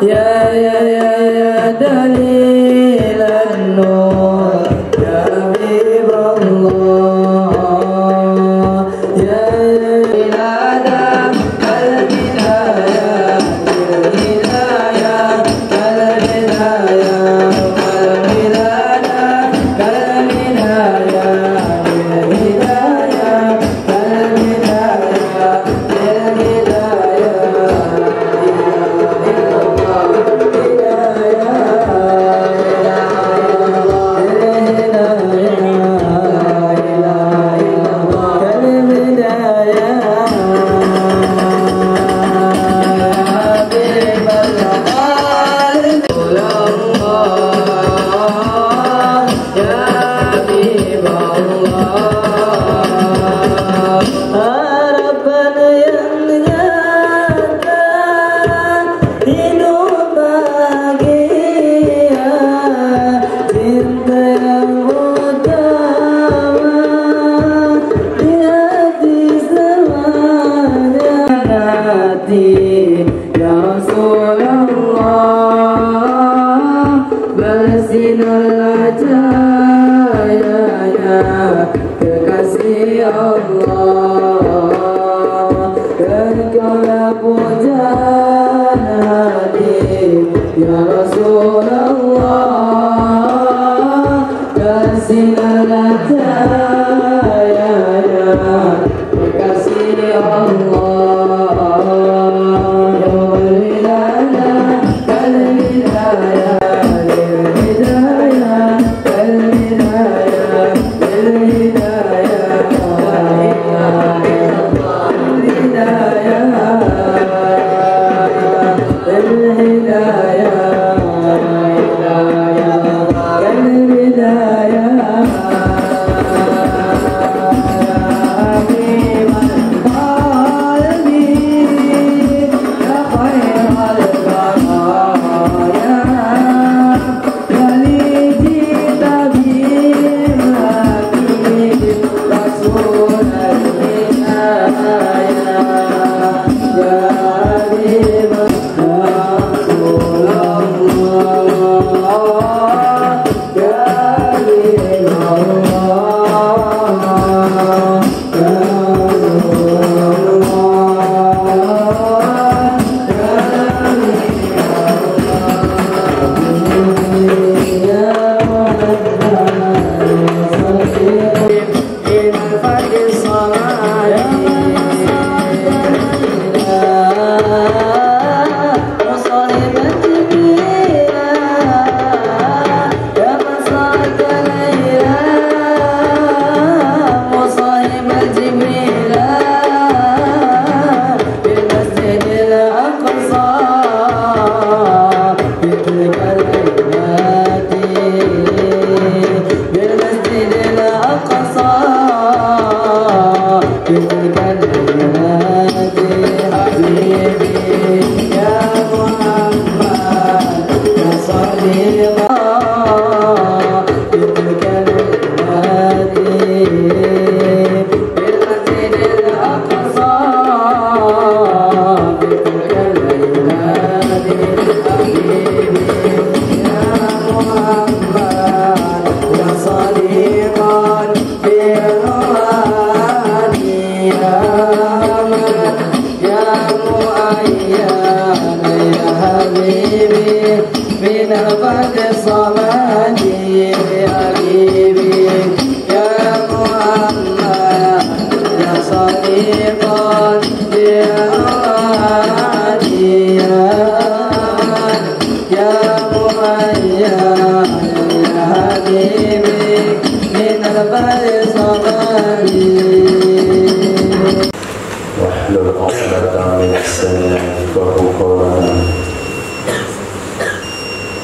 يا دليل النور يا حبيب الله يا بلاد الهداية الهداية الهداية البلاد الهداية الهداية Ya Rasulullah bersinarlah cahaya kekasih Allah engkaulah pujaan hati ya Rasulullah bersinarlah cahaya kekasih Allah.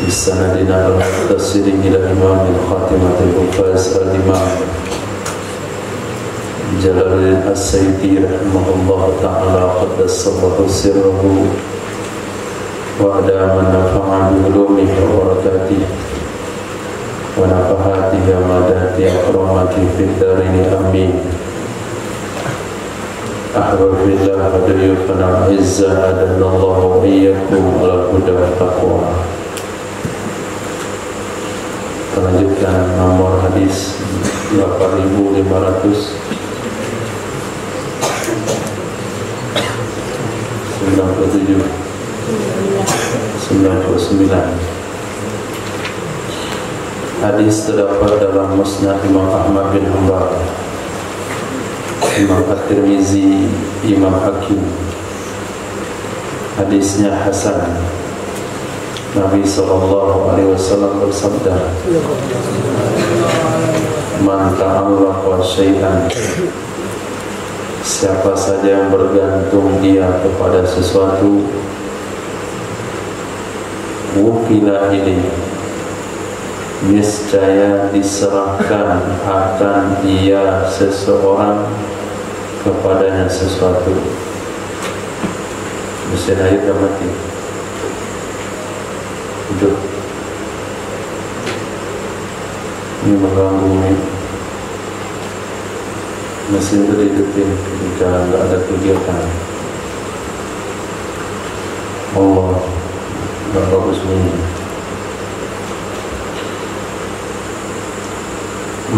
بسندنا المتصل إلى إمام الخاتمة الحفاظ الإمام جلال الدين السيوطي رحمه الله تعالى قدس الله سره وأدام النفع بعلومه وبركاته ونفحاته ومداته وكرامته في الدارين آمين. أحباب الله وضيوفنا الأعزاء أعاذنا الله وإياكم على الهدى والتقوى. Melanjutkan nomor hadis 8.599. Hadis terdapat dalam Musnad Imam Ahmad bin Hanbal, Imam At-Tirmizi, Imam Hakim. Hadisnya hasan. Nabi SAW bersabda, "Man ta'allaqa syai'an," siapa saja yang bergantung dia kepada sesuatu, wukila ilaihi, niscaya diserahkan akan ia seseorang kepadanya sesuatu. Mesin air dah mati. Duduk. Ini mengganggu ini. Mesin itu dihidupin jika tidak ada kegiatan. Allah, tidak bagus ini.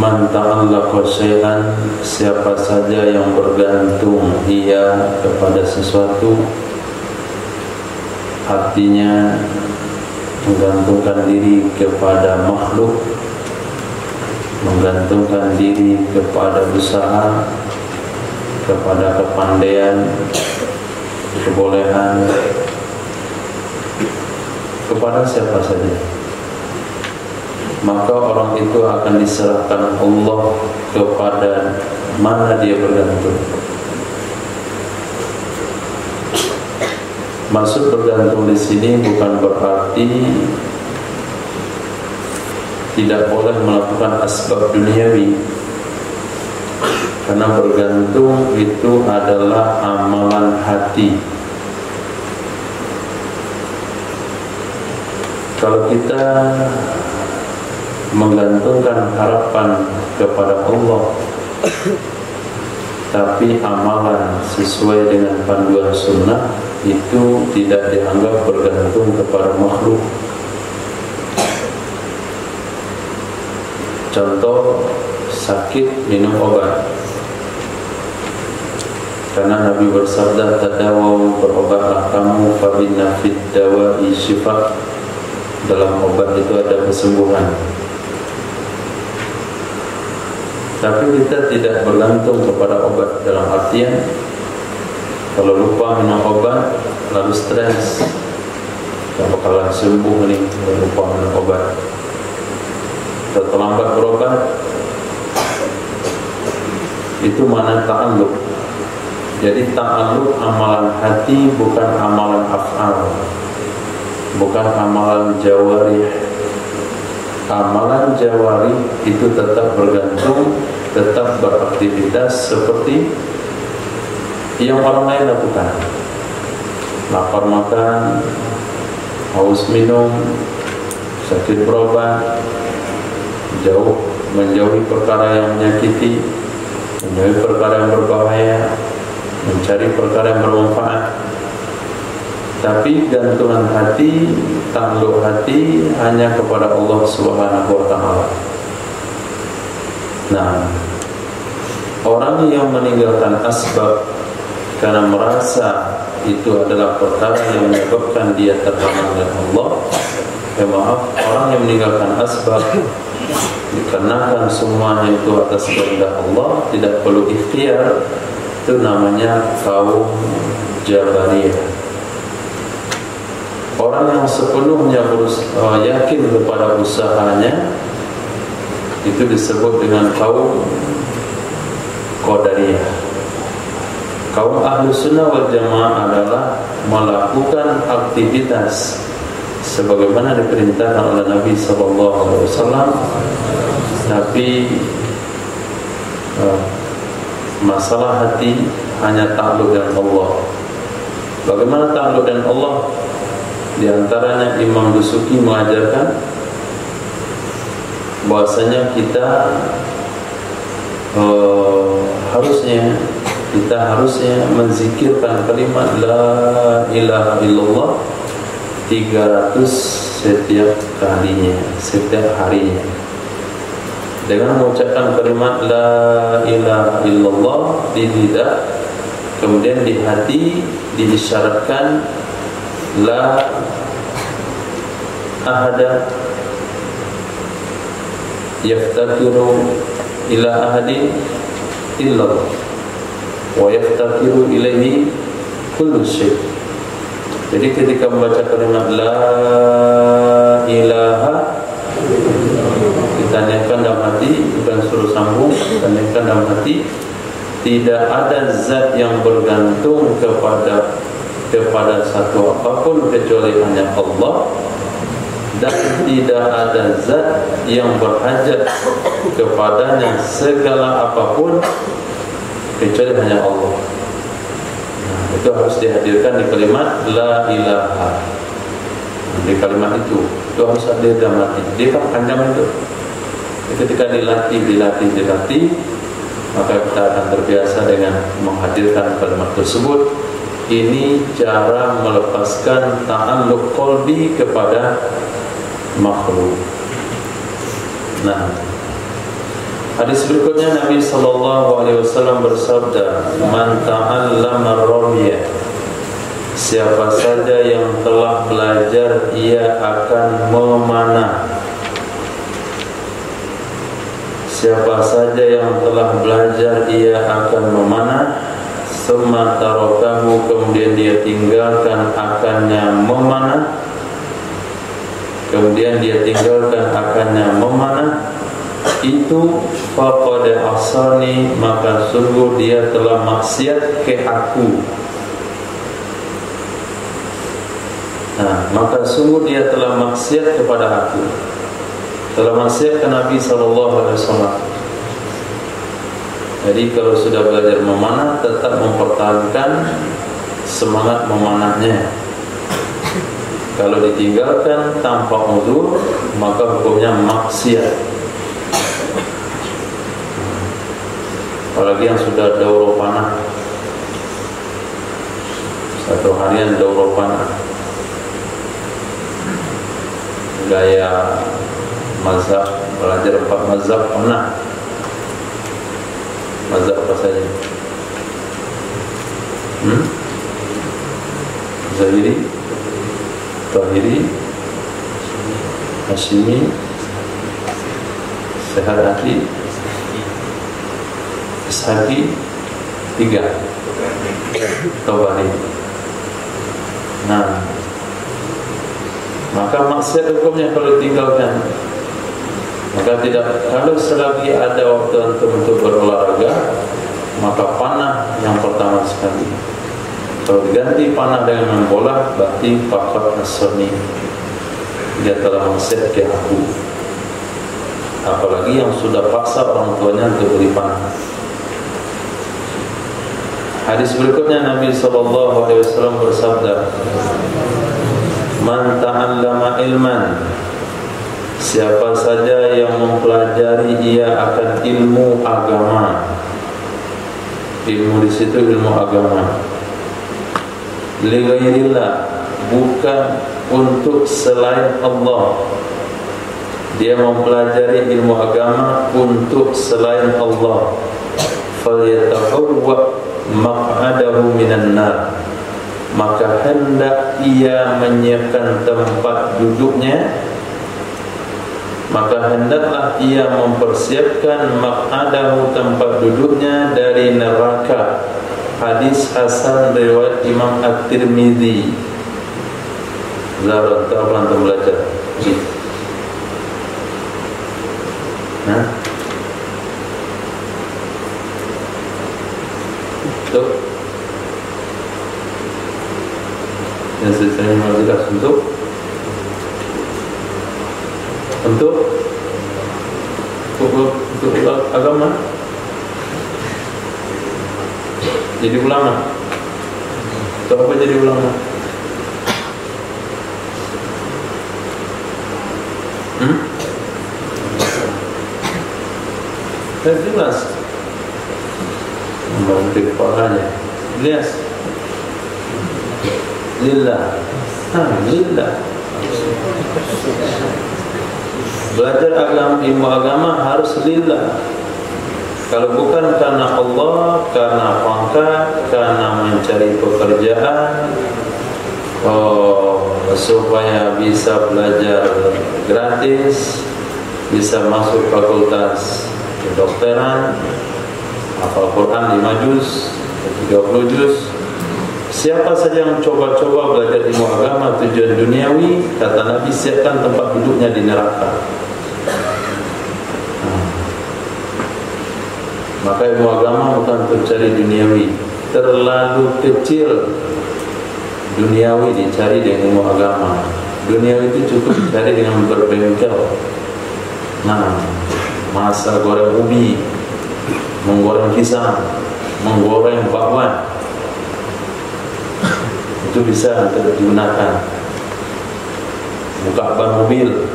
Man ta'allaqa syai'an, siapa saja yang bergantung ia kepada sesuatu, artinya menggantungkan diri kepada makhluk, menggantungkan diri kepada usaha, kepada kepandaian, kebolehan, kepada siapa saja, maka orang itu akan diserahkan Allah kepada mana dia bergantung. Maksud bergantung di sini bukan berarti tidak boleh melakukan asbab duniawi, karena bergantung itu adalah amalan hati. Kalau kita menggantungkan harapan kepada Allah tapi amalan sesuai dengan panduan sunnah, itu tidak dianggap bergantung kepada makhluk. Contoh, sakit minum obat, karena Nabi bersabda, "Tadawaw, berobatlah kamu, fa inna fid dawa'i syifa." Dalam obat itu ada kesembuhan. Tapi kita tidak bergantung kepada obat, dalam artian kalau lupa minum obat lalu stres, tak bakalan sembuh nih kalau lupa minum obat, atau terlambat berobat. Itu mana ta'alluq. Jadi ta'alluq amalan hati, bukan amalan af'al, bukan amalan jawarih. Amalan jawari itu tetap bergantung, tetap beraktivitas seperti yang orang lain lakukan. Lapar makan, haus minum, sakit berobat, menjauhi perkara yang menyakiti, menjauhi perkara yang berbahaya, mencari perkara yang bermanfaat. Tapi gantungan hati, ta'alluq hati hanya kepada Allah Subhanahu wa ta'ala. Nah, orang yang meninggalkan asbab karena merasa itu adalah perkara yang menyebabkan dia terhalang oleh Allah, orang yang meninggalkan asbab dikarenakan semuanya itu atas kehendak Allah, tidak perlu ikhtiar, itu namanya kaum Jabariyah. Orang yang sepenuhnya yakin kepada usahanya, itu disebut dengan kaum Qadariyah. Kaum Ahlus Sunnah wal Jamaah adalah melakukan aktivitas sebagaimana diperintahkan oleh Nabi SAW, tapi masalah hati hanya ta'alluq dengan Allah. Bagaimana ta'alluq dengan Allah? Di antaranya Imam Dusuki mengajarkan bahwasanya kita harusnya kita harusnya menzikirkan kalimat la ilaha illallah 300 setiap kalinya, setiap harinya. Dengan mengucapkan kalimat la ilaha illallah di lidah, kemudian di hati diisyaratkan la ahada yaftakiru ila ahadin illallah wa yaftakiru ilaihi kullu syai'. Jadi ketika membaca kalimat la ilaha, kita niatkan dalam hati, bukan suruh sambung, kita niatkan dalam hati, tidak ada zat yang bergantung kepada satu apapun kecuali hanya Allah, dan tidak ada zat yang berhajat kepadanya segala apapun kecuali hanya Allah. Nah, itu harus dihadirkan di kalimat la ilaha. Di kalimat itu harus hadir dalam hati. Dia kan panjang itu. Ketika dilatih, maka kita akan terbiasa dengan menghadirkan kalimat tersebut. Ini cara melepaskan ta'alluq qalbi kepada makhluk. Nah, hadis berikutnya Nabi SAW bersabda, "Man ta'allama ar-ramya." Siapa saja yang telah belajar, ia akan memanah. Siapa saja yang telah belajar, ia akan memanah. Summa tarakahu, kemudian dia tinggalkan akannya memanah. Kemudian dia tinggalkan akannya memanah. Itu faqad asani, maka sungguh dia telah maksiat ke aku. Nah, maka sungguh dia telah maksiat kepada aku, telah maksiat ke Nabi SAW. Jadi kalau sudah belajar memanah, tetap mempertahankan semangat memanahnya. Kalau ditinggalkan tanpa uzur, maka hukumnya maksiat. Apalagi yang sudah daurah panah, satu harian daurah panah, gaya mazhab, belajar 4 mazhab pernah. Mazhab apa saja? Zahiri, Tahiri, Hashimi, Sehadati, Ishaqi, 3 Tawari. Nah, maka maksiat hukumnya kalau ditinggalkan. Maka tidak, kalau selagi ada waktu untuk berolahraga, maka panah yang pertama sekali. Kalau diganti panah dengan main bola, berarti faqad asani, dia telah maksiat ke aku. Apalagi yang sudah paksa orang tuanya untuk beri panah. Hadis berikutnya Nabi SAW bersabda, "Man ta'allama ilman." Siapa saja yang mempelajari, ia akan ilmu agama. Ilmu di situ ilmu agama. Li ghairillah, bukan untuk selain Allah. Dia mempelajari ilmu agama untuk selain Allah. Falyatahawwa maq'adahu minan nar. Maka hendak ia menyiapkan tempat duduknya, maka hendaklah ia mempersiapkan maq'adahu, tempat duduknya dari neraka. Hadis hasan riwayat Imam At-Tirmidzi. Zahra, tak pernah belajar. Nah, itu yang saya menjelaskan untuk agama, jadi ulama. Untuk apa jadi ulama? Jelas. Membantu kepalanya. Lihat, lillah, lillah. Belajar agama, ilmu agama harus lillah. Kalau bukan karena Allah, karena pangkat, karena mencari pekerjaan, supaya bisa belajar gratis, bisa masuk fakultas kedokteran, hafal Quran 5 juz, 30 juz. Siapa saja yang coba-coba belajar ilmu agama tujuan duniawi, kata Nabi, siapkan tempat duduknya di neraka. Maka ilmu agama bukan untuk cari duniawi. Terlalu kecil duniawi dicari dengan ilmu agama. Duniawi itu cukup dicari dengan berbengkel. Masak goreng ubi, menggoreng pisang, menggoreng bakwan, itu bisa untuk digunakan. Buka ban mobil,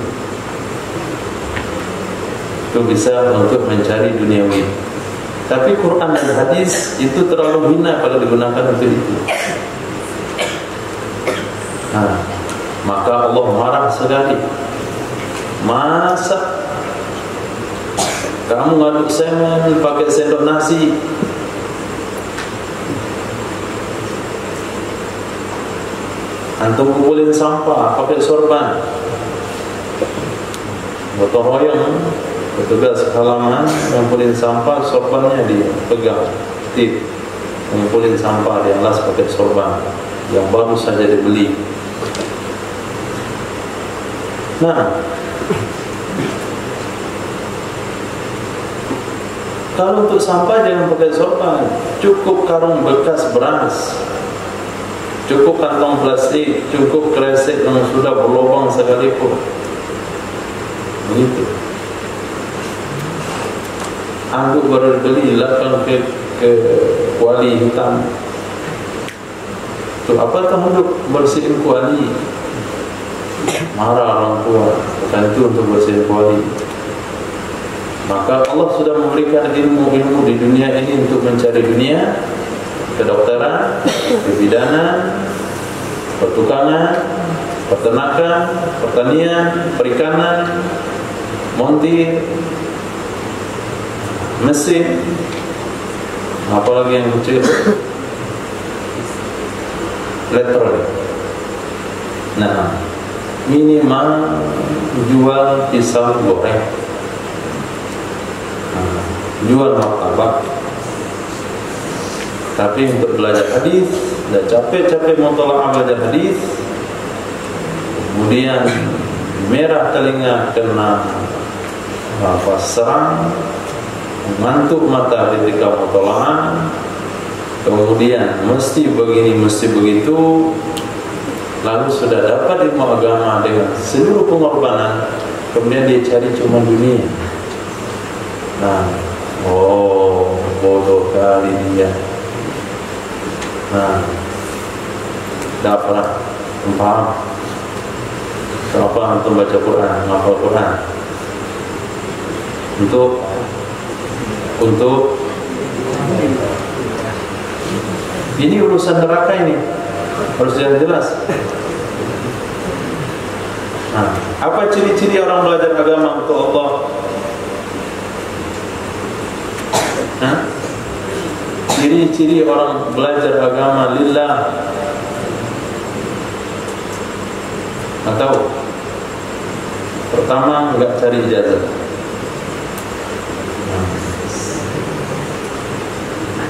itu bisa untuk mencari duniawi. Tapi Quran dan hadis itu terlalu hina kalau digunakan untuk itu. Maka Allah marah sekali. Masa kamu ngaduk semen pakai sendok nasi? Antum kumpulin sampah pakai sorban. Gotong royong, petugas halaman ngumpulin sampah, sorbannya dipegang, ngumpulin sampah dialas pakai sorban yang baru saja dibeli. Kalau untuk sampah jangan pakai sorban, cukup karung bekas beras, cukup kantong plastik, cukup kresek yang sudah berlubang sekalipun. Begitu. Anduk baru dibeli, lapang ke kuali hitam. Tuh apa anduk bersihin kuali? Marah orang tua, bukan itu untuk bersihin kuali. Maka Allah sudah memberikan ilmu-ilmu di dunia ini untuk mencari dunia, kedokteran, kebidanan, pertukangan, peternakan, pertanian, perikanan, montir, mesin, apalagi yang kecil, elektronik. Minimal jual pisau goreng, jual martabak. Tapi untuk belajar hadis, dah capek-capek mutalaah belajar hadis, kemudian merah telinga kena serang, mengantuk mata ketika mutalaah, kemudian mesti begini, mesti begitu, lalu sudah dapat ilmu agama dengan seluruh pengorbanan, kemudian dia cari cuma dunia. Bodoh kali dia. Tak pernah paham. Kenapa antum baca Quran, menghafal Quran? Untuk ini urusan neraka ini harus jelas. Apa ciri-ciri orang belajar agama untuk Allah? Ciri-ciri orang belajar agama lillah. Atau pertama, enggak cari ijazah.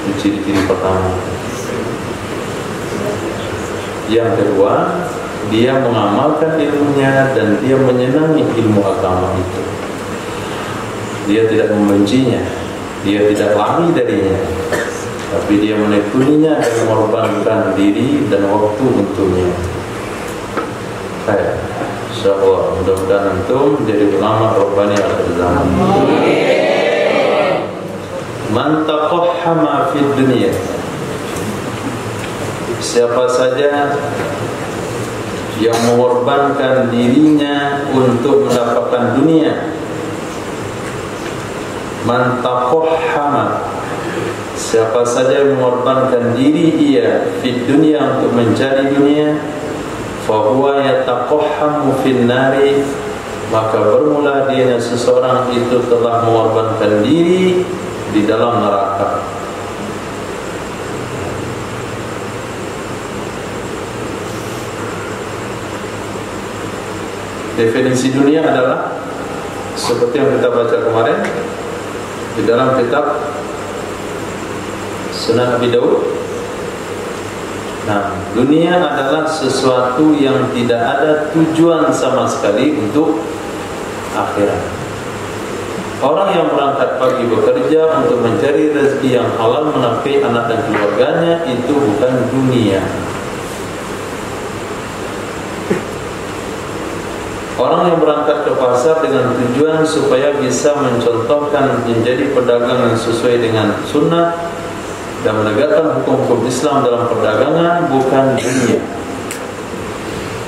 Itu ciri-ciri pertama. Yang kedua, dia mengamalkan ilmunya dan dia menyenangi ilmu agama itu. Dia tidak membencinya, dia tidak lari darinya, tapi dia menekuninya dan mengorbankan diri dan waktu untuknya. Insyaallah mudah-mudahan antum jadi ulama rabbani akhir zaman. Man taqahhama fid dunya, siapa saja yang mengorbankan dirinya untuk mendapatkan dunia. Man taqahhama, Siapa saja yang mengorbankan diri ia di dunia untuk mencari dunia, fahuwa yataqahhamu fin nari, maka bermula dia seseorang itu telah mengorbankan diri di dalam neraka. Definisi dunia adalah seperti yang kita baca kemarin di dalam kitab Sunan Abi Daud. Nah, dunia adalah sesuatu yang tidak ada tujuan sama sekali untuk akhirat. Orang yang berangkat pagi bekerja untuk mencari rezeki yang halal menafkahi anak dan keluarganya, itu bukan dunia. Orang yang berangkat ke pasar dengan tujuan supaya bisa mencontohkan menjadi pedagang yang sesuai dengan sunnah dan menegakkan hukum-hukum Islam dalam perdagangan, bukan dunia.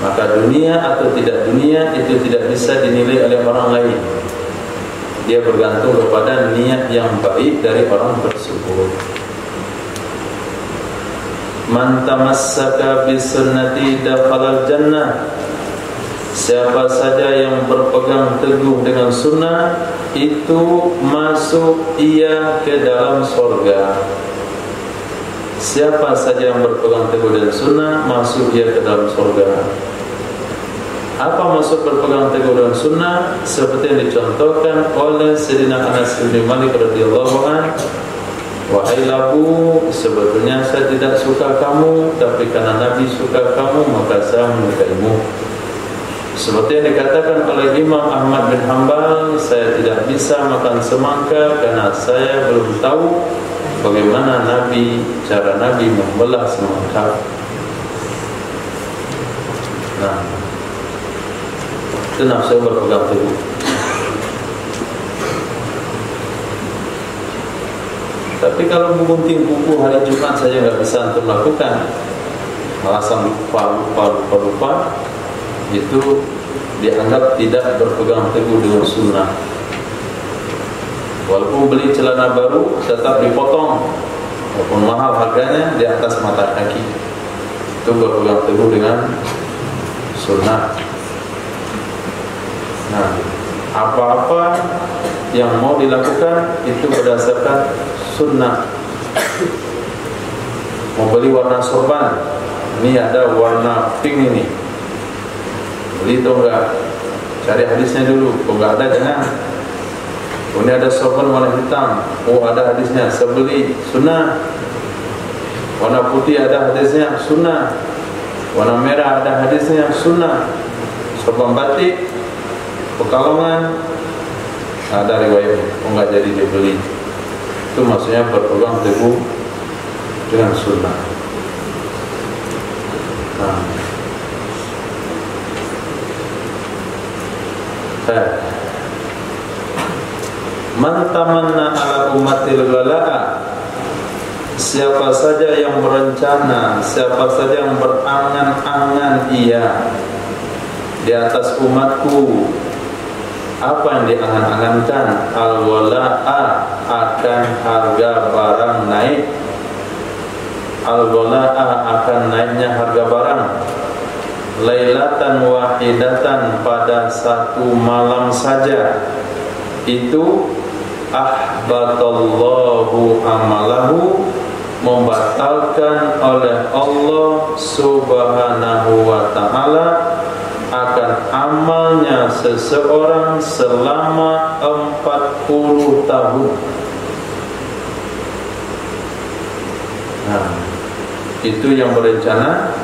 Maka dunia atau tidak dunia itu tidak bisa dinilai oleh orang lain. Dia bergantung kepada niat yang baik dari orang tersebut. Man tamassaka bi sunnati dakhala jannah. Siapa saja yang berpegang teguh dengan sunnah, itu masuk ia ke dalam surga. Siapa saja yang berpegang teguh dengan sunnah, masuk ia ke dalam surga. Apa maksud berpegang teguh dengan sunnah? Seperti yang dicontohkan oleh Sayyidina Anas bin Malik radhiyallahu anhu. Wahai labu, sebetulnya saya tidak suka kamu, tapi karena Nabi suka kamu, maka saya menyukaimu. Seperti yang dikatakan oleh Imam Ahmad bin Hanbal, saya tidak bisa makan semangka karena saya belum tahu bagaimana cara Nabi membelah semangka. Nah, itu nafsu berpegang teguh. Tapi kalau mengunting buku hari Jumat saja nggak bisa untuk melakukan, alasan lupa, itu dianggap tidak berpegang teguh dengan sunnah. Walaupun beli celana baru tetap dipotong, walaupun mahal harganya, di atas mata kaki, itu berpegang teguh dengan sunnah. Nah, apa-apa yang mau dilakukan itu berdasarkan sunnah. Mau beli warna sorban, ini ada warna pink ini, beli atau enggak? Cari hadisnya dulu. Kalau enggak ada jangan. Oh, ini ada sorban warna hitam, oh ada hadisnya, sebeli, sunnah. Warna putih ada hadisnya, sunnah. Warna merah ada hadisnya, sunnah. Sorban batik, Pekalongan, ada riwayatnya, oh enggak jadi dibeli. Itu maksudnya berpegang teguh dengan sunnah. Nah, man tamanna ala ummatil ghalaa, siapa saja yang berencana, siapa saja yang berangan-angan ia di atas umatku. Apa yang diangan-angankan? Al-wala'a, akan harga barang naik. Al-wala'a, akan naiknya harga barang. Lailatan wahidatan, pada satu malam saja. Itu ahbatallahu amalahu, membatalkan oleh Allah subhanahu wa ta'ala akan amalnya seseorang selama 40 tahun. Nah, itu yang berencana,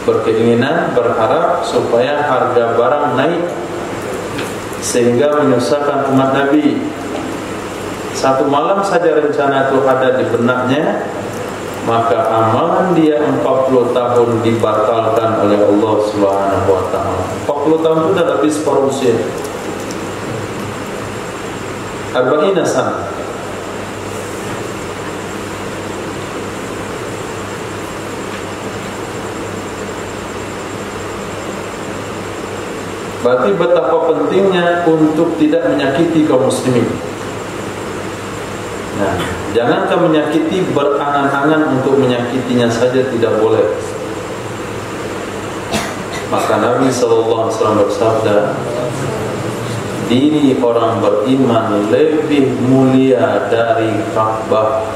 berkeinginan, berharap supaya harga barang naik sehingga menyusahkan umat Nabi. Satu malam saja rencana itu ada di benaknya, maka amalan dia 40 tahun dibatalkan oleh Allah Subhanahu wa ta'ala. 40 tahun itu sudah lebih separuh usia. Arba'ina sana. Berarti betapa pentingnya untuk tidak menyakiti kaum muslimin. Nah, jangankan menyakiti, berangan-angan untuk menyakitinya saja tidak boleh. Maka Nabi SAW bersabda, diri orang beriman lebih mulia dari Ka'bah.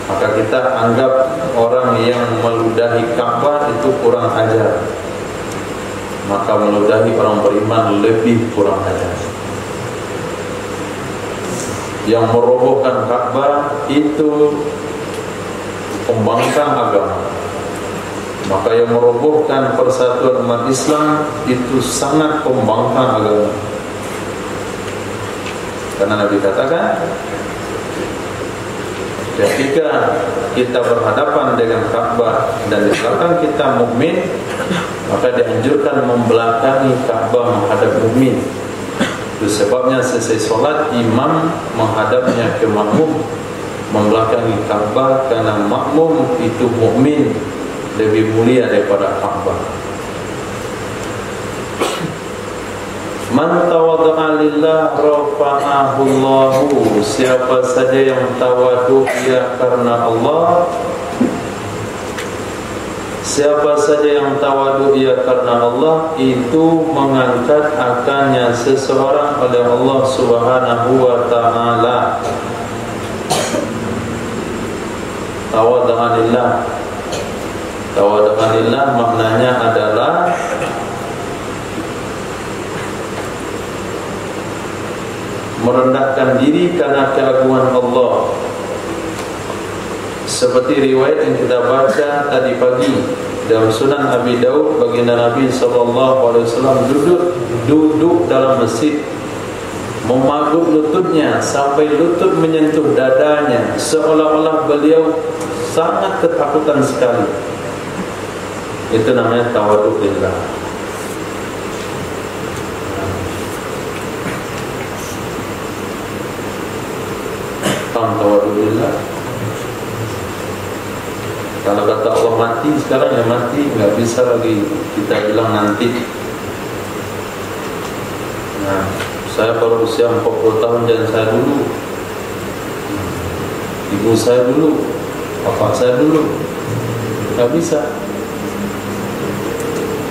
Maka kita anggap orang yang meludahi Ka'bah itu kurang ajar, maka meludahi orang beriman lebih kurang ajar. Yang merobohkan Ka'bah itu pembangkang agama, maka yang merobohkan persatuan umat Islam itu sangat pembangkang agama. Karena Nabi katakan, ketika kita berhadapan dengan Ka'bah dan di belakang kita mukmin, maka dianjurkan membelakangi Ka'bah menghadap mukmin. Itu sebabnya selesai sholat, imam menghadapnya ke makmum, membelakangi Ka'bah, karena makmum itu mukmin lebih mulia daripada Ka'bah. Man tawadda'a lillah rafa'ahu Allahu. Siapa saja yang tawadu ia karena Allah, siapa saja yang tawadu ia karena Allah, itu mengangkat akannya seseorang oleh Allah Subhanahu wa ta'ala. Tawadda'a lillah. Tawadda'a lillah maknanya adalah merendahkan diri karena keagungan Allah. Seperti riwayat yang kita baca tadi pagi dalam Sunan Abi Daud, baginda Nabi SAW duduk dalam masjid, memaguk lututnya sampai lutut menyentuh dadanya, seolah-olah beliau sangat ketakutan sekali. Itu namanya tawaduk lillah. Tawadulillah. Kalau kata Allah mati sekarang, ya mati, nggak bisa lagi kita bilang nanti. Nah, saya baru usia 40 tahun dan saya dulu, ibu saya dulu, bapak saya dulu, nggak bisa.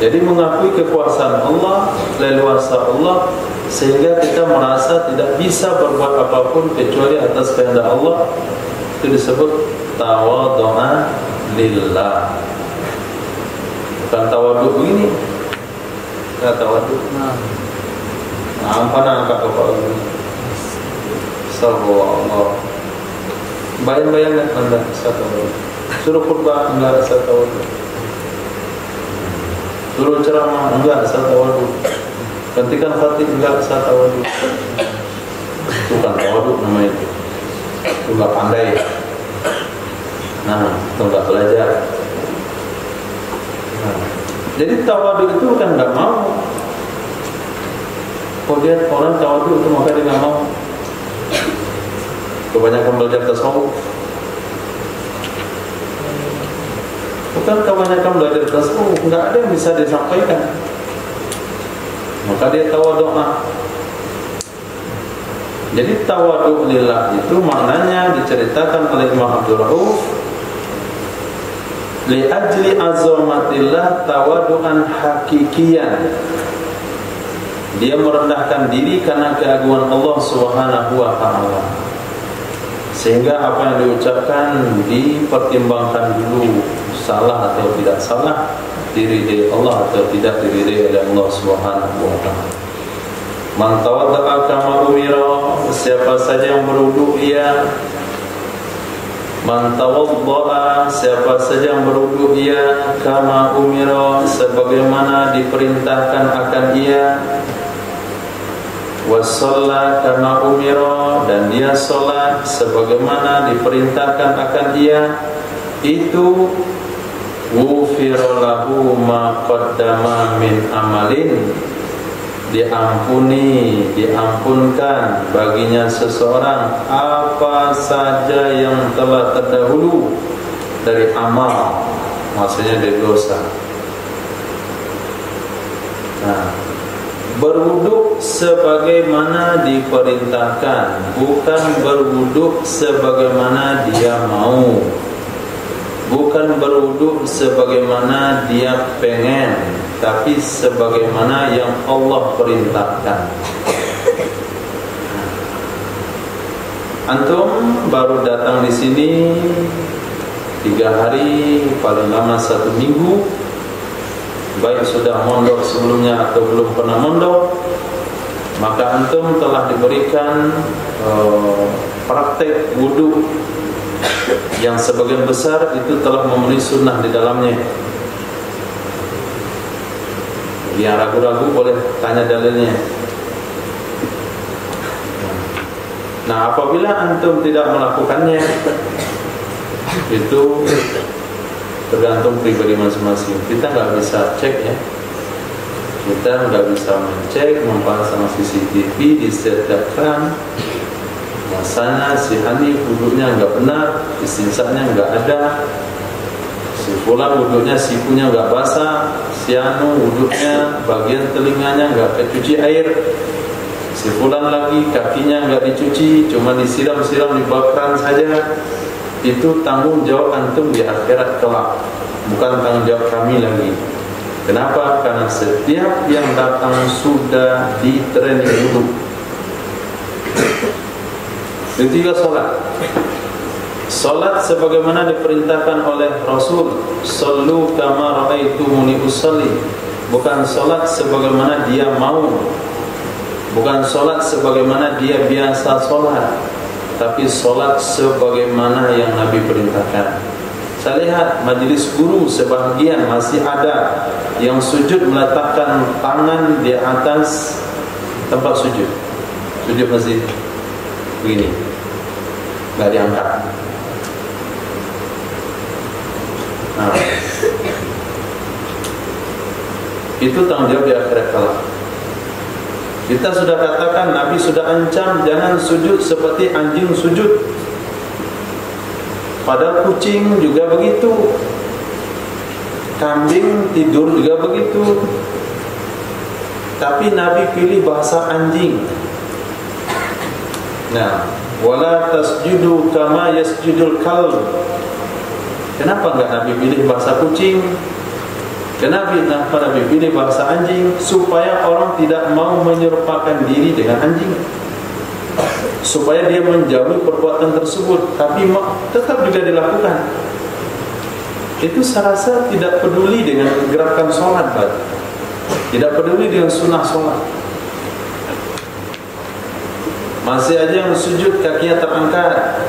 Jadi mengakui kekuasaan Allah, leluasa Allah, sehingga kita merasa tidak bisa berbuat apapun kecuali atas kehendak Allah. Itu disebut tawadhu'a lillah. Bukan tawadhu begini. Enggak tawadhu. Apa angkat kepala begini. Subhanallah. Bayang-bayang Anda tawadhu. Suruh khutbah enggak rasa tawadhu. Suruh ceramah enggak rasa tawadhu. Gantikan khatib enggak bisa tawadhu. Bukan tawadhu namanya itu. Itu enggak pandai. Nah, itu enggak belajar. Nah, jadi tawadhu itu bukan enggak mau. Kau lihat orang tawadhu itu maka dia enggak mau. Kebanyakan belajar tasawuf. Bukan kebanyakan belajar tasawuf, enggak ada yang bisa disampaikan. Maka dia tawadhu'a. Jadi tawadhu' lillah itu maknanya diceritakan oleh Imam Abdul Rauf, li ajli azamatillah tawadhu'an hakikiyan. Dia merendahkan diri karena keagungan Allah Subhanahu wa ta'ala. Sehingga apa yang diucapkan dipertimbangkan dulu, salah atau tidak salah, diridai Allah atau tidak diridai oleh Allah Subhanahu wa ta'ala. Man tawadda'a kama umira. Siapa saja yang berwudu ia. Man tawadda'a. Siapa saja yang berwudu ia kama umira, sebagaimana diperintahkan akan ia. Wa shalla kama umira. Dan dia salat sebagaimana diperintahkan akan ia. Itu ghufira lahu ma qaddama min amalin. Diampunkan baginya seseorang apa saja yang telah terdahulu dari amal, maksudnya dari dosa. Nah, berwuduk sebagaimana diperintahkan, bukan berwuduk sebagaimana dia mau, bukan berwuduk sebagaimana dia pengen, tapi sebagaimana yang Allah perintahkan. Antum baru datang di sini 3 hari, paling lama 1 minggu, baik sudah mondok sebelumnya atau belum pernah mondok, maka antum telah diberikan praktek wudu yang sebagian besar itu telah memenuhi sunnah di dalamnya. Yang ragu-ragu boleh tanya dalilnya. Nah, apabila antum tidak melakukannya, itu tergantung pribadi masing-masing. Kita nggak bisa cek ya. Kita nggak bisa mencek, memasang CCTV di setiap kran. Masanya si Hani wuduknya nggak benar, istinsanya nggak ada. Si Fulan wuduknya sikunya nggak basah, si Anu wuduknya bagian telinganya nggak kecuci air. Si Fulan lagi kakinya nggak dicuci, cuma disiram-siram di bakran saja. Itu tanggung jawab antum di akhirat kelak, bukan tanggung jawab kami lagi. Kenapa? Karena setiap yang datang sudah di training wudu. Yang tiga, salat sebagaimana diperintahkan oleh Rasul, sallu kama ra'aitumuni usalli. Bukan salat sebagaimana dia mau, bukan salat sebagaimana dia biasa salat, tapi salat sebagaimana yang Nabi perintahkan. Saya lihat majelis guru sebahagian masih ada yang sujud meletakkan tangan di atas tempat sujud. Sujud masih begini, nggak diangkat. Nah, itu tanggung jawab di akhirat kelak. Kita sudah katakan, Nabi sudah ancam jangan sujud seperti anjing sujud. Padahal kucing juga begitu, kambing tidur juga begitu. Tapi Nabi pilih bahasa anjing. Nah, wala tasjudu kama yasjudul kalb. Kenapa enggak Nabi pilih bahasa kucing? Kenapa Nabi pilih bahasa anjing? Supaya orang tidak mau menyerupakan diri dengan anjing, supaya dia menjauhi perbuatan tersebut, tapi tetap juga dilakukan. Itu saya rasa tidak peduli dengan gerakan sholat, tidak peduli dengan sunnah sholat. Masih aja yang sujud kakinya terangkat,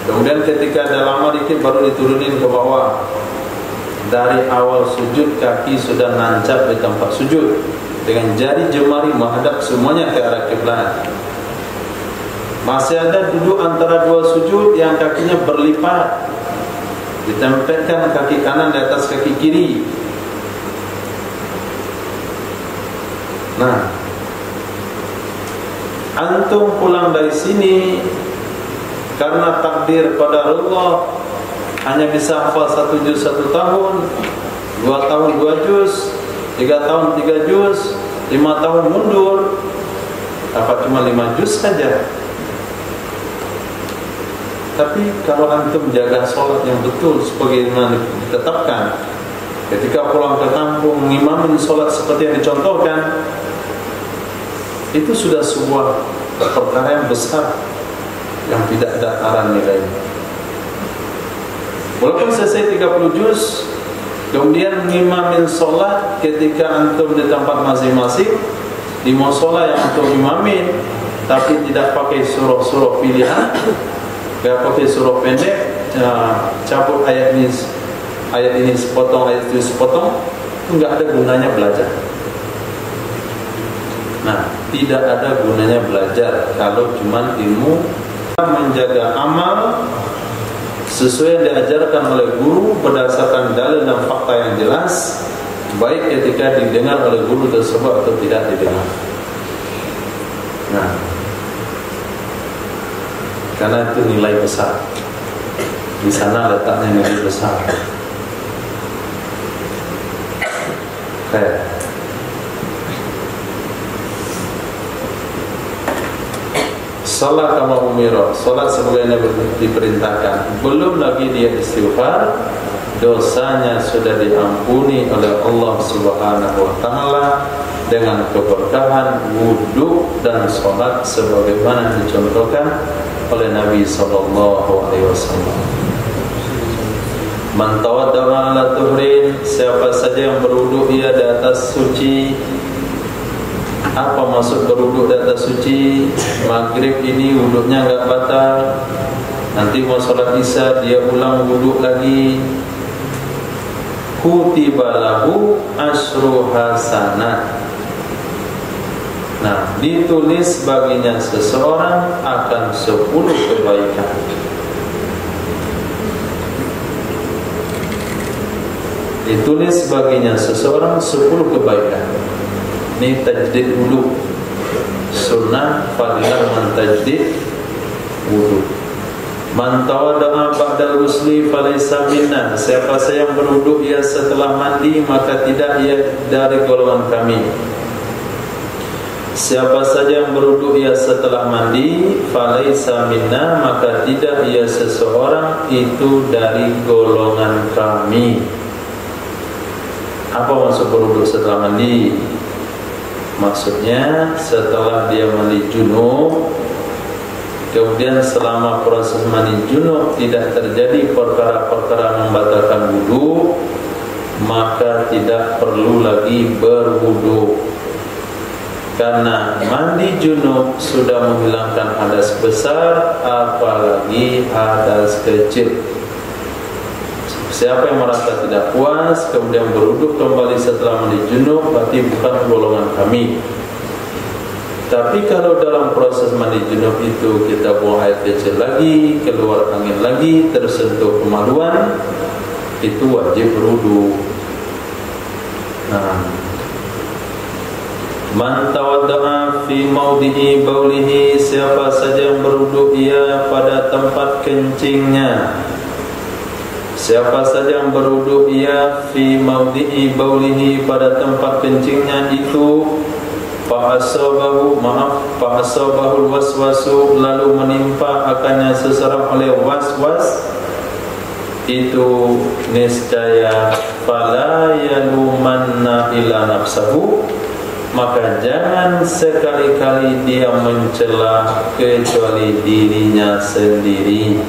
kemudian ketika ada lama dikit baru diturunin ke bawah. Dari awal sujud kaki sudah nancap di tempat sujud, dengan jari jemari menghadap semuanya ke arah kiblat. Masih ada duduk antara dua sujud yang kakinya berlipat, ditempelkan kaki kanan di atas kaki kiri. Nah, antum pulang dari sini karena takdir pada Allah hanya bisa hafal 1 juz 1 tahun, 2 tahun 2 juz, 3 tahun 3 juz, 5 tahun mundur, dapat cuma 5 juz saja. Tapi kalau antum jaga sholat yang betul sebagaimana ditetapkan, ketika pulang ke kampung ngimamin sholat seperti yang dicontohkan, itu sudah sebuah perkara yang besar yang tidak ada takaran nilainya. Walaupun selesai 30 juz, kemudian ngimamin sholat ketika antum di tempat masing-masing, di musola yang antum imamin, tapi tidak pakai surah-surah pilihan, tidak pakai surah pendek, cabut ayat ini sepotong, ayat itu sepotong, enggak ada gunanya belajar. Nah, tidak ada gunanya belajar kalau cuma ilmu. Menjaga amal sesuai yang diajarkan oleh guru berdasarkan dalil dan fakta yang jelas, baik ketika didengar oleh guru tersebut atau tidak didengar. Nah, karena itu nilai besar, di sana letaknya nilai besar. salat kama umira, salat sebagaimana diperintahkan, belum lagi dia istighfar, dosanya sudah diampuni oleh Allah Subhanahu wa taala dengan keberkahan wudu dan salat sebagaimana dicontohkan oleh Nabi sallallahu alaihi wasallam. Man tawadda'a ala tuhrin, siapa saja yang berwudu ia di atas suci. Apa maksud berwudu di atas suci? Maghrib ini wudunya enggak batal, nanti mau salat isya dia ulang wudu lagi, kutiba lahu asyru hasanat. Nah, ditulis baginya seseorang akan 10 kebaikan. Ditulis baginya seseorang 10 kebaikan. Ini tajdid wudu. Sunnah fadilah man tajdid wudu. Man tawadda'a ba'dal ghusli falaysa minna. Siapa saja yang berwudu ia setelah mandi, maka tidak ia dari golongan kami. Siapa saja yang berwudu ia setelah mandi, falaysa minna, maka tidak ia seseorang itu dari golongan kami. Apa maksud berwudu setelah mandi? Maksudnya setelah dia mandi junub, kemudian selama proses mandi junub tidak terjadi perkara-perkara membatalkan wudu, maka tidak perlu lagi berwudu. Karena mandi junub sudah menghilangkan hadas besar, apalagi hadas kecil. Siapa yang merasa tidak puas kemudian berwudu kembali setelah mandi junub, berarti bukan golongan kami. Tapi kalau dalam proses mandi junub itu kita buang air kecil lagi, keluar angin lagi, tersentuh kemaluan, itu wajib berwudu. Nah, man tawadda'a fi maudhi'i baulihi, siapa saja yang berwudu ia pada tempat kencingnya. Siapa saja yang berwudu ia fi maudhi'i baulihi, pada tempat kencingnya itu, fa'asabahu waswasu, lalu menimpa akannya seseorang oleh waswas, itu niscaya fala yalumanna illa nafsahu, maka jangan sekali-kali dia mencela kecuali dirinya sendiri.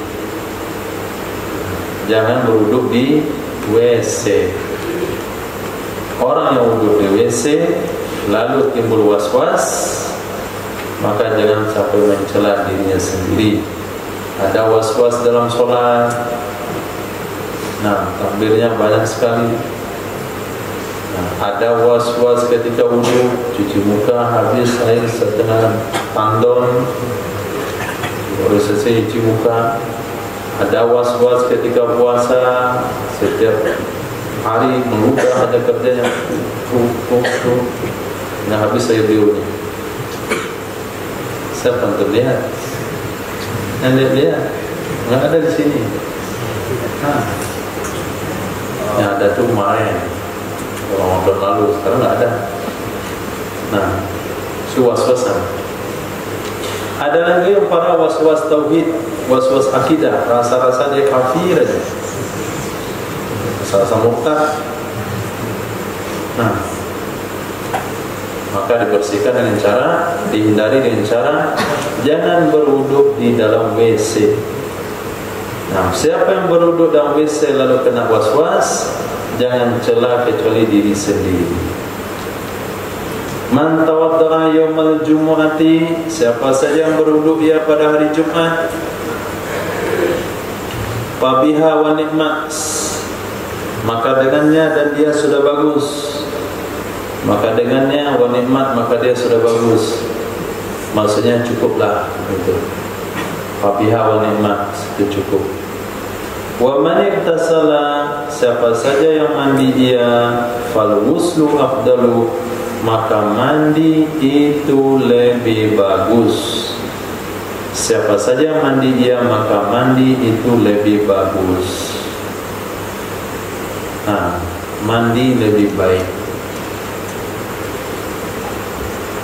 Jangan berwudu di WC. Orang yang wudu di WC lalu timbul was-was, maka jangan sampai mencela dirinya sendiri. Ada was-was dalam sholat. Nah, takbirnya banyak sekali. Nah, ada was-was ketika wudu, cuci muka habis air setengah tandon, baru selesai cuci muka. Ada was-was ketika puasa, setiap hari mengubah, ada kerjanya nah habis saya biunya. Siapa yang terlihat? Yang lihat? Nggak ada di sini. Nah, yang ada tuh kemarin Ramadan lalu, sekarang nggak ada. Nah, si was-wasan. Ada lagi yang para was-was tauhid, was-was akidah, rasa-rasa dia kafir aja, rasa-rasa murtad. Nah, maka dibersihkan dengan cara, dihindari dengan cara jangan berwudu di dalam WC. Nah, siapa yang berwudu dalam WC lalu kena was-was, jangan cela kecuali diri sendiri. Man tawadda'a yaumal jumu'ati, siapa saja yang berwudu ia pada hari Jumat, fabiha wa ni'mat, maka dengannya dan dia sudah bagus. Maka dengannya wa ni'mat, maka dia sudah bagus. Maksudnya cukuplah itu. Fabiha wa ni'mat, itu cukup. Wa man iktasala, siapa saja yang mandi ia, fal wuslu afdalu, maka mandi itu lebih bagus. Siapa saja mandi ia, maka mandi itu lebih bagus. Nah, mandi lebih baik.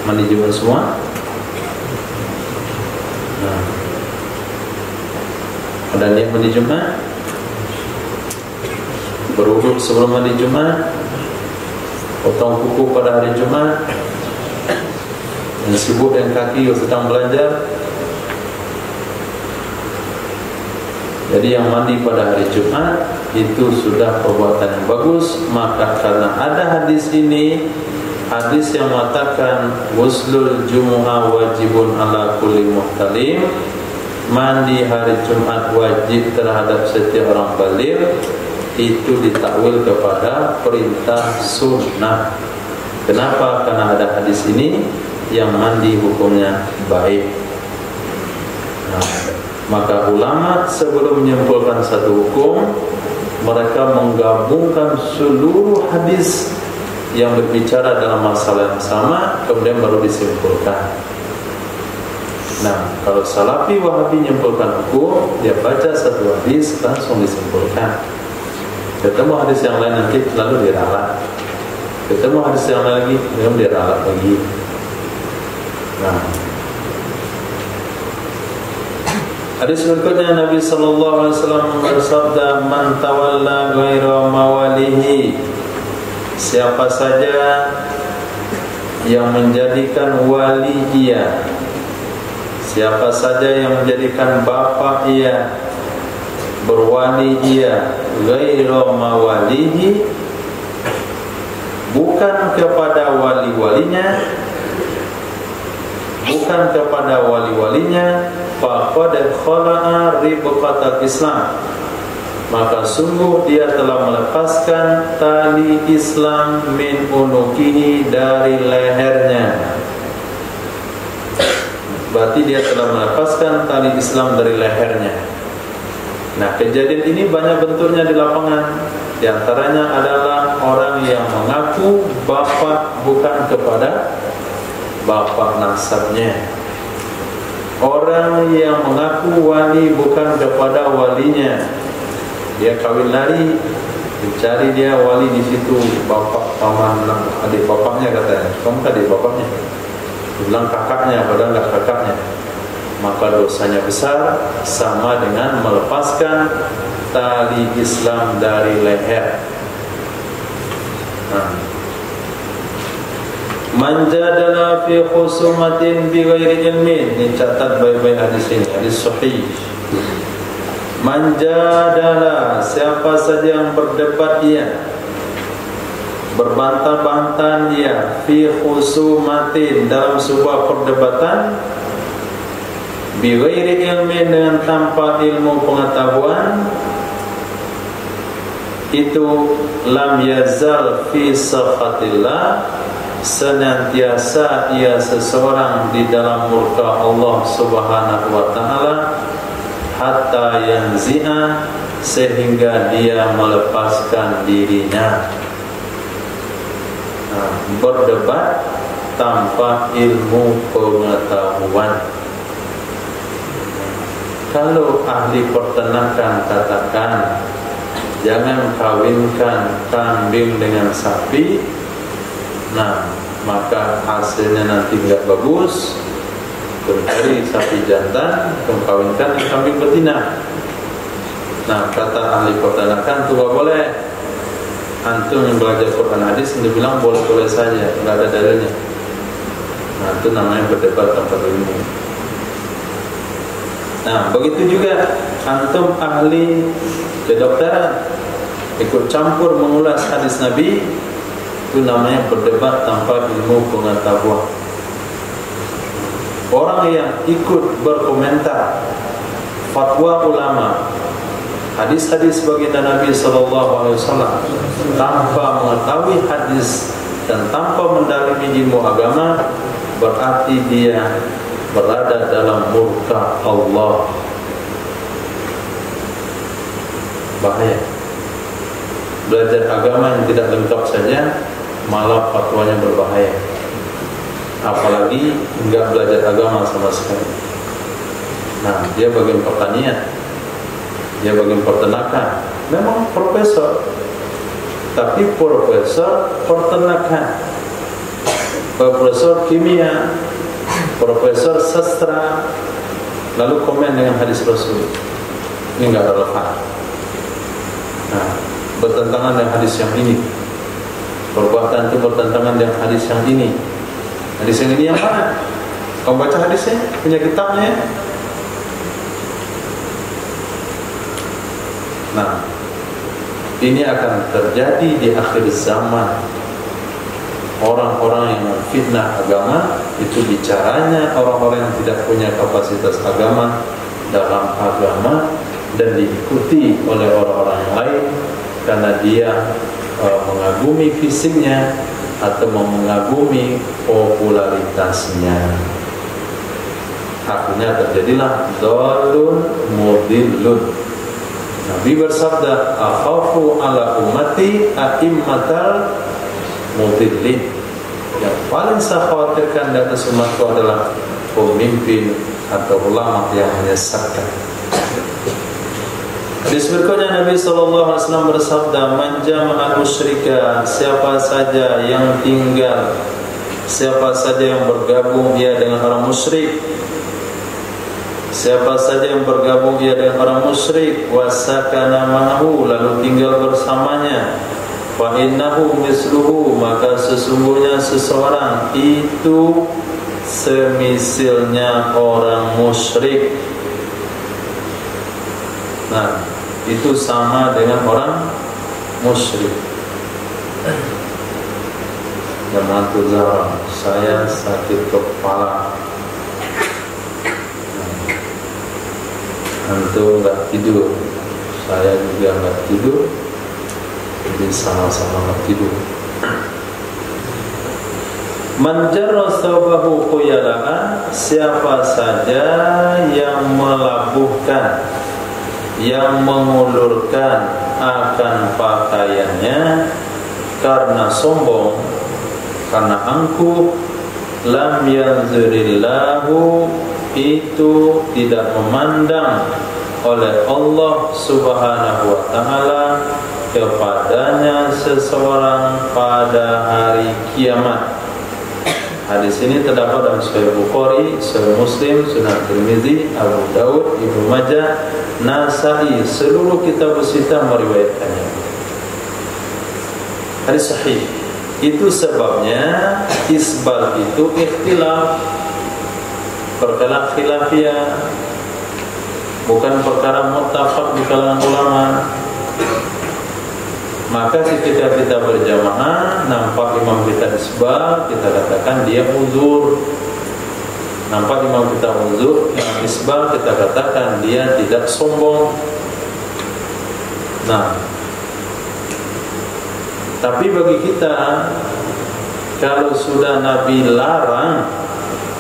Mandi Jumat semua? Ada niat mandi Jumat, berwudu sebelum mandi Jumat, potong kuku pada hari Jumat, yang sibuk dengan kaki sedang belajar. Jadi yang mandi pada hari Jumat itu sudah perbuatan yang bagus. Maka karena ada hadis ini, hadis yang mengatakan ghuslul jumu'ah wajibun ala kulli muhtalim, mandi hari Jumat wajib terhadap setiap orang baligh, itu ditakwil kepada perintah sunnah. Kenapa? Karena ada hadis ini yang mandi hukumnya baik. Nah, maka ulama sebelum menyimpulkan satu hukum, mereka menggabungkan seluruh hadis yang berbicara dalam masalah yang sama, kemudian baru disimpulkan. Nah, kalau Salafi Wahabi menyimpulkan hukum, dia baca satu hadis langsung disimpulkan. Ketemu hadis yang lain nanti lalu diralat. Ketemu hadis yang lain lagi, kemudian diralat lagi. Nah, hadis berikutnya Nabi sallallahu alaihi wasallam bersabda, "Man tawalla ghaira mawalihi." Siapa saja yang menjadikan wali ia, siapa saja yang menjadikan bapak ia, berwali ia, ghaira mawalihi, bukan kepada wali-walinya, bukan kepada wali-walinya, faqad khala'a ribqatal Islam, maka sungguh dia telah melepaskan tali Islam min unukihi, dari lehernya. Berarti dia telah melepaskan tali Islam dari lehernya. Nah, kejadian ini banyak bentuknya di lapangan. Di antaranya adalah orang yang mengaku bapak bukan kepada bapak nasabnya, orang yang mengaku wali bukan kepada walinya. Dia kawin lari, dicari dia wali di situ, bapak, paman, adik bapaknya katanya. Kamu adik bapaknya? Bilang kakaknya, padahal enggak kakaknya. Maka dosanya besar, sama dengan melepaskan tali Islam dari leher. Nah, manjadala fi khusumatin bi ghairi ilmin. Ini catat baik-baik hadis ini, hadis sahih. Manjadala, siapa saja yang berdebat dia, berbantah-bantah dia, fi khusumatin, dalam sebuah perdebatan, bi ghairi ilmin, dengan tanpa ilmu pengetahuan, itu lam yazal fi sakhatillah, senantiasa ia seseorang di dalam murka Allah Subhanahu wa taala, hatta yanzi'a, sehingga dia melepaskan dirinya. Nah, berdebat tanpa ilmu pengetahuan. Kalau ahli peternakan katakan jangan kawinkan kambing dengan sapi, nah maka hasilnya nanti enggak bagus. Mencari sapi jantan, kawinkan dengan kambing betina. Nah, kata ahli peternakan itu enggak boleh. Antum yang belajar Quran hadis dia bilang boleh-boleh saja, enggak ada dalilnya. Nah, itu namanya berdebat tanpa ilmu. Nah, begitu juga antum ahli kedokteran ikut campur mengulas hadis Nabi, itu namanya berdebat tanpa ilmu pengetahuan. Orang yang ikut berkomentar fatwa ulama, hadis-hadis baginda Nabi SAW tanpa mengetahui hadis dan tanpa mendalami ilmu agama, berarti dia berada dalam murka Allah. Bahaya. Belajar agama yang tidak lengkap saja malah fatwanya berbahaya. Apalagi enggak belajar agama sama sekali. Nah, dia bagian pertanian, dia bagian peternakan, memang profesor, tapi profesor peternakan, profesor kimia, profesor sastra, lalu komen dengan hadis Rasul. Ini nggak relevan. Nah, bertentangan dengan hadis yang ini. Perbuatan itu bertentangan dengan hadis yang ini. Hadis yang ini yang mana? Kamu baca hadisnya, punya kitabnya. Nah, ini akan terjadi di akhir zaman. Orang-orang yang fitnah agama itu bicaranya orang-orang yang tidak punya kapasitas agama dalam agama dan diikuti oleh orang-orang yang lain karena dia mengagumi fisiknya atau mengagumi popularitasnya. Akhirnya terjadilah dhalun mudillun. Nabi bersabda, akhafu ala ummati a'immatal mudillin. Yang paling saya khawatirkan di atas umatku adalah pemimpin atau ulama yang menyesatkan. Hadis berikutnya Nabi SAW bersabda, man jama'al musyrika, siapa saja yang tinggal, siapa saja yang bergabung ia dengan orang musyrik, siapa saja yang bergabung ia dengan orang musyrik, wasakana ma'ahu, lalu tinggal bersamanya, fa innahu misluhu, maka sesungguhnya seseorang itu semisilnya orang musyrik. Nah, itu sama dengan orang musyrik. Jangan tuzar, saya sakit kepala, antum nggak tidur, saya juga nggak tidur, jadi sama-sama nggak tidur. Man jarra thawbahu quyalaan, siapa saja yang melabuhkan, yang mengulurkan akan pakaiannya karena sombong, karena angkuh, lam yanzurillahu, itu tidak memandang oleh Allah Subhanahu wa ta'ala kepadanya seseorang pada hari kiamat. Hadis ini terdapat dalam Sahih Bukhari, Sahih Muslim, Sunan Tirmizi, Abu Daud, Ibnu Majah, Nasa'i, seluruh kitab sita meriwayatkannya. Hadis sahih. Itu sebabnya isbal itu ikhtilaf, perkara khilafiyah, bukan perkara muttafaq di kalangan ulama. Maka ketika kita berjamaah nampak imam kita isbal, kita katakan dia uzur. Nampak imam kita uzur, yang isbal, kita katakan dia tidak sombong. Nah, tapi bagi kita, kalau sudah Nabi larang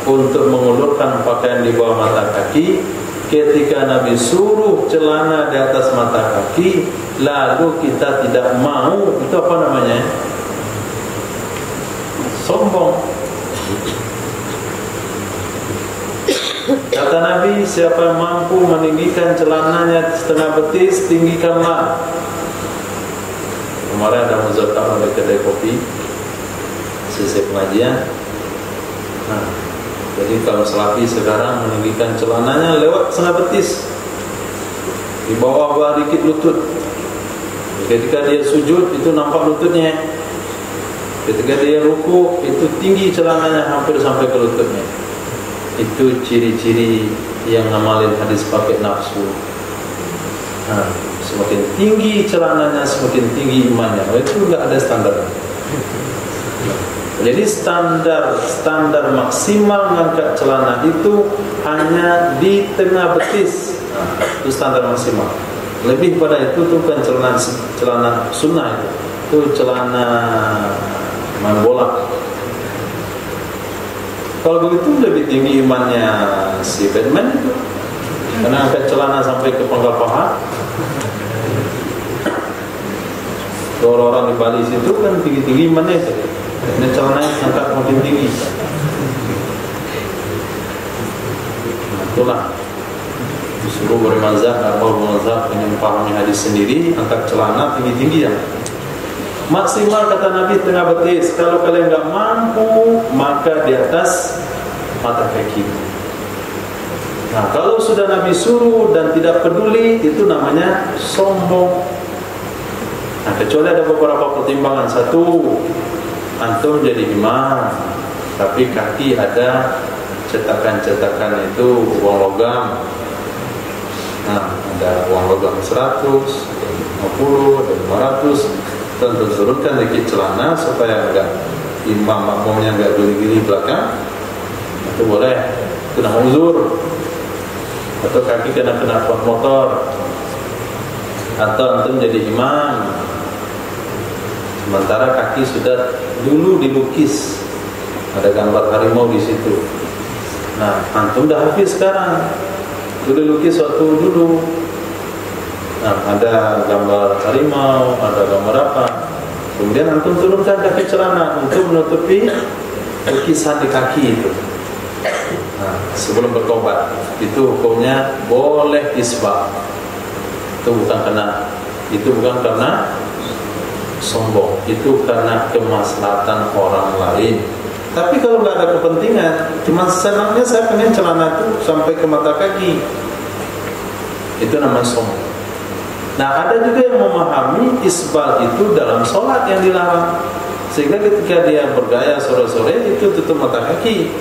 untuk mengulurkan pakaian di bawah mata kaki, ketika Nabi suruh celana di atas mata kaki, lalu kita tidak mau, itu apa namanya? Sombong. Kata Nabi, siapa yang mampu meninggikan celananya setengah betis, tinggikanlah. Kemarin ada muzakarah di kedai kopi, sisi pengajian. Nah, jadi kalau Salafi sekarang meninggikan celananya lewat setengah betis, di bawah dikit lutut. Ketika dia sujud itu nampak lututnya. Ketika dia ruku itu tinggi celananya hampir sampai ke lututnya. Itu ciri-ciri yang ngamalin hadis pakai nafsu. Nah, semakin tinggi celananya semakin tinggi imannya. Itu enggak ada standar. Jadi standar maksimal mengangkat celana itu hanya di tengah betis. Nah, itu standar maksimal. Lebih pada itu tuh kan celana sunnah itu celana main bola. Kalau begitu lebih tinggi imannya si Batman itu, karena angkat celana sampai ke pangkal paha. Kalau orang di Bali situ kan tinggi-tinggi imannya itu, ini celananya angkat makin tinggi. Itulah disuruh bermazhab atau bermazhab dengan memahami hadis sendiri, angkat celana tinggi-tinggi ya. Maksimal kata Nabi tengah betis. Kalau kalian enggak mampu, mata di atas mata kaki. Nah, kalau sudah Nabi suruh dan tidak peduli, itu namanya sombong. Nah, kecuali ada beberapa pertimbangan. Satu, antum jadi imam, tapi kaki ada cetakan-cetakan itu uang logam. Nah, ada uang logam 100, 50, dan 500. Tentu turunkan dikit celana supaya enggak imam makmumnya enggak geli-geli belakang. Itu boleh, itu namanya uzur. Atau kaki kena motor, atau antum jadi imam sementara kaki sudah dulu dilukis, ada gambar harimau di situ. Nah, antum dah hafiz sekarang, dulu dilukis waktu dulu. Nah, ada gambar harimau, ada gambar apa. Kemudian antum turunkan kaki celana untuk menutupi lukisan di kaki itu. Nah, sebelum bertobat, itu hukumnya boleh isbal. Itu bukan karena sombong, itu karena kemaslahatan orang lain. Tapi kalau nggak ada kepentingan, cuma senangnya saya pengen celana itu sampai ke mata kaki, itu namanya sombong. Nah, ada juga yang memahami isbal itu dalam sholat yang dilarang, sehingga ketika dia bergaya sore-sore itu tutup mata kaki.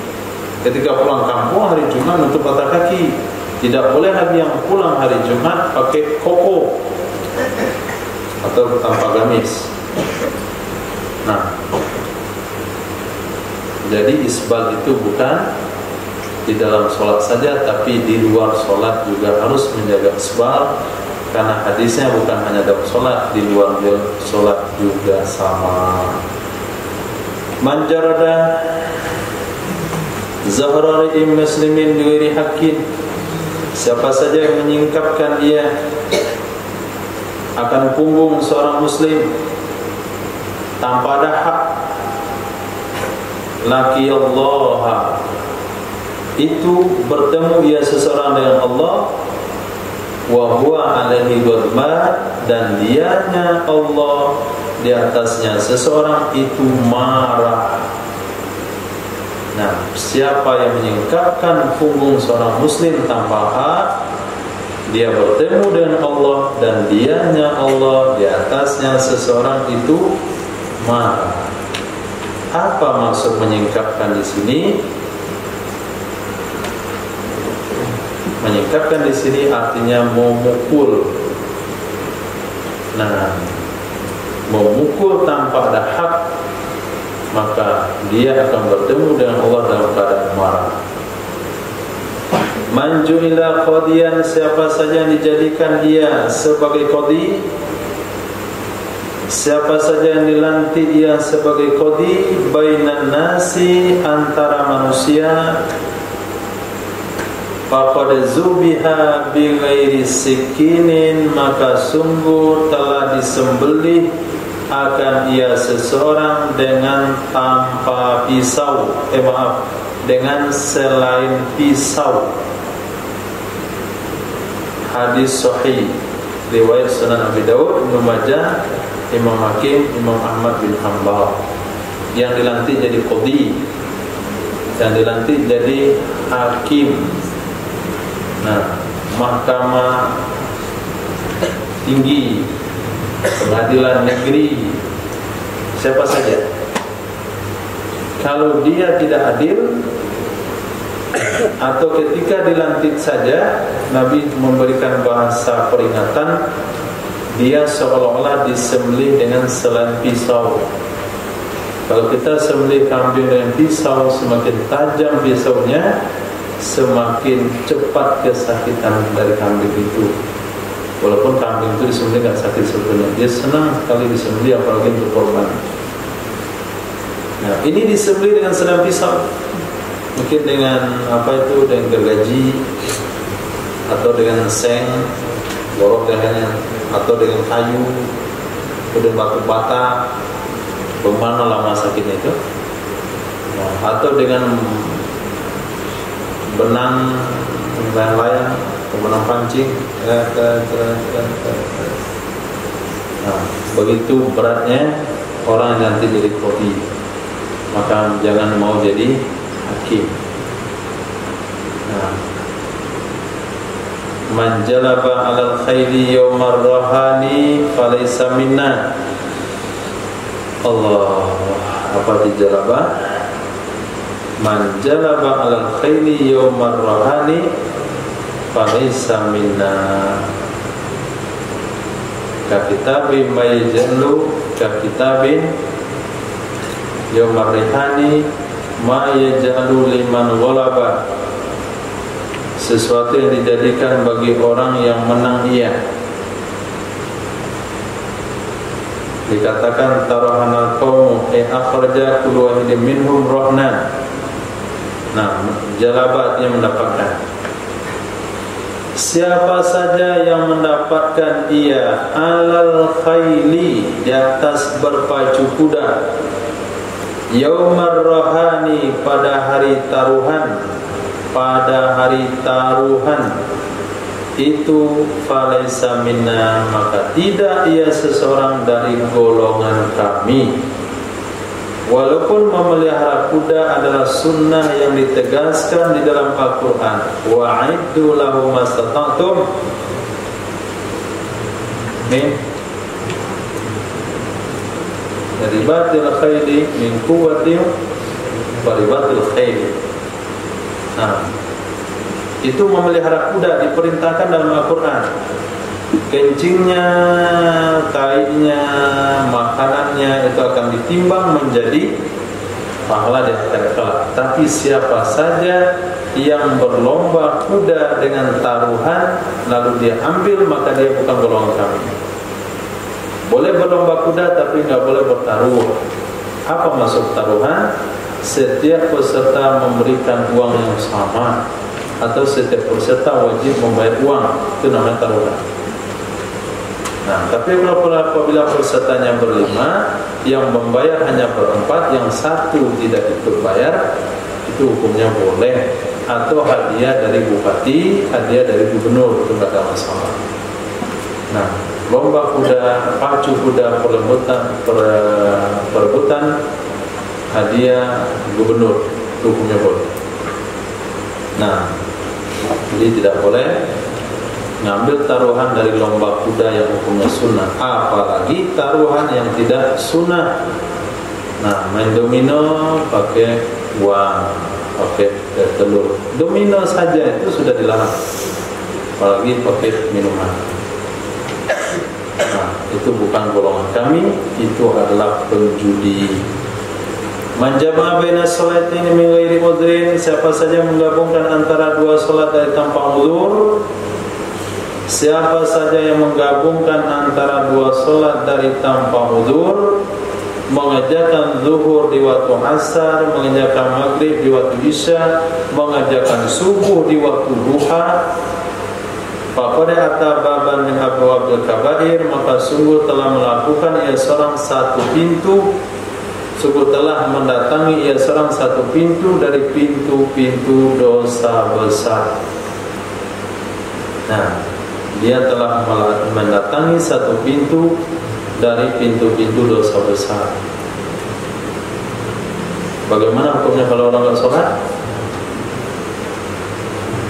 Ketika pulang kampung hari Jumat nutup mata kaki. Tidak boleh lagi yang pulang hari Jumat pakai koko atau tanpa gamis. Nah, jadi isbal itu bukan di dalam sholat saja, tapi di luar sholat juga harus menjaga isbal. Karena hadisnya bukan hanya dalam sholat, di luar sholat juga sama. Manjarada Zahrari muslimin biwiri hakin, siapa saja yang menyingkapkan dia akan punggung seorang muslim tanpa ada hak, laki Allah, itu bertemu ia seseorang dengan Allah, wa huwa alaihi ghadban, dan dianya Allah di atasnya seseorang itu marah. Nah, siapa yang menyingkapkan punggung seorang muslim tanpa hak, dia bertemu dengan Allah dan dianya Allah di atasnya seseorang itu marah. Apa maksud menyingkapkan di sini? Menyingkapkan di sini artinya memukul. Nah, memukul tanpa ada hak, maka dia akan bertemu dengan Allah dalam keadaan marah. Manjuila qadiyan, siapa saja yang dijadikan dia sebagai qadi, siapa saja yang dilantik dia sebagai qadi bainan nasi, antara manusia, faqad zubiha bi ghairi sikinin, maka sungguh telah disembelih akan ia seseorang dengan tanpa pisau, dengan selain pisau. Hadis sahih riwayat Sunan Abi Daud, Ibnu Majah, Imam Hakim, Imam Ahmad bin Hanbal. Yang dilantik jadi qadhi, yang dilantik jadi hakim. Nah, mahkamah tinggi, pengadilan negeri, siapa saja, kalau dia tidak adil atau ketika dilantik saja, Nabi memberikan bahasa peringatan, dia seolah-olah disembelih dengan selain pisau. Kalau kita sembelih kambing dengan pisau, semakin tajam pisaunya, semakin cepat kesakitan dari kambing itu. Walaupun kambing itu disembelih nggak sakit sebetulnya, dia senang sekali disembelih, apalagi untuk korban. Nah, ini disembelih dengan selain pisau, mungkin dengan dengan gergaji, atau dengan seng, borok lehernya, atau dengan kayu, atau dengan batu bata, bagaimana lama sakitnya itu, atau dengan benang layang, benang pancing. Nah, begitu beratnya orang yang nanti jadi qadhi, maka jangan mau jadi hakim. Nah, Man jalaba 'alal khayli yawmar rahani falaysa minna. Allah, apa di jalaba? Man jalaba 'alal khayli yawmar rahani falaysa minna. Ka kitabin may jallu ka kitabin yawmar rihani ma yaj'alu liman ghalaba. Sesuatu yang dijadikan bagi orang yang menang ia. Dikatakan tarahanal qawmu akhraja kullu wahidin minhum rahna. Nah, jalaba artinya mendapatkan. Siapa saja yang mendapatkan ia alal khayli, di atas berpacu kuda, yaumar rahani, pada hari taruhan, pada hari taruhan itu falaysa minna, maka tidak ia seseorang dari golongan kami. Walaupun memelihara kuda adalah sunnah yang ditegaskan di dalam Al-Quran, wa'iddu lahu mastata'tum min ribatil khayli min quwwatin wa ribatil khayli. Nah, itu memelihara kuda diperintahkan dalam Al-Quran. Kencingnya, kainnya, makanannya itu akan ditimbang menjadi pahala di akhirat kelak. Tapi siapa saja yang berlomba kuda dengan taruhan lalu dia ambil, maka dia bukan golongan kami. Boleh berlomba kuda tapi nggak boleh bertaruh. Apa maksud taruhan? Setiap peserta memberikan uang yang sama, atau setiap peserta wajib membayar uang, itu namanya taruhan. Nah, tapi apabila pesertanya berlima, yang membayar hanya berempat, yang satu tidak ikut bayar, itu hukumnya boleh. Atau hadiah dari bupati, hadiah dari gubernur, itu tidak ada masalah. Nah, lomba kuda, pacu kuda, perebutan hadiah gubernur, itu hukumnya boleh. Nah, jadi tidak boleh ngambil taruhan dari lomba kuda yang hukumnya sunnah, apalagi taruhan yang tidak sunnah. Nah, main domino pakai uang, pakai telur, domino saja itu sudah dilarang, apalagi pakai minuman. Nah, itu bukan golongan kami, itu adalah penjudi. Manjama baina salataini min ghairi udhrin, siapa saja menggabungkan antara dua salat dari tanpa uzur. Siapa saja yang menggabungkan antara dua salat dari tanpa uzur, mengerjakan zuhur di waktu asar, mengerjakan maghrib di waktu isya, mengerjakan subuh di waktu duha, faqad atababan min abwabil kabair, maka sungguh telah melakukan ia seorang satu pintu, sungguh telah mendatangi ia seorang satu pintu dari pintu-pintu dosa besar. Nah, dia telah mendatangi satu pintu dari pintu-pintu dosa besar. Bagaimana hukumnya kalau orang nggak sholat?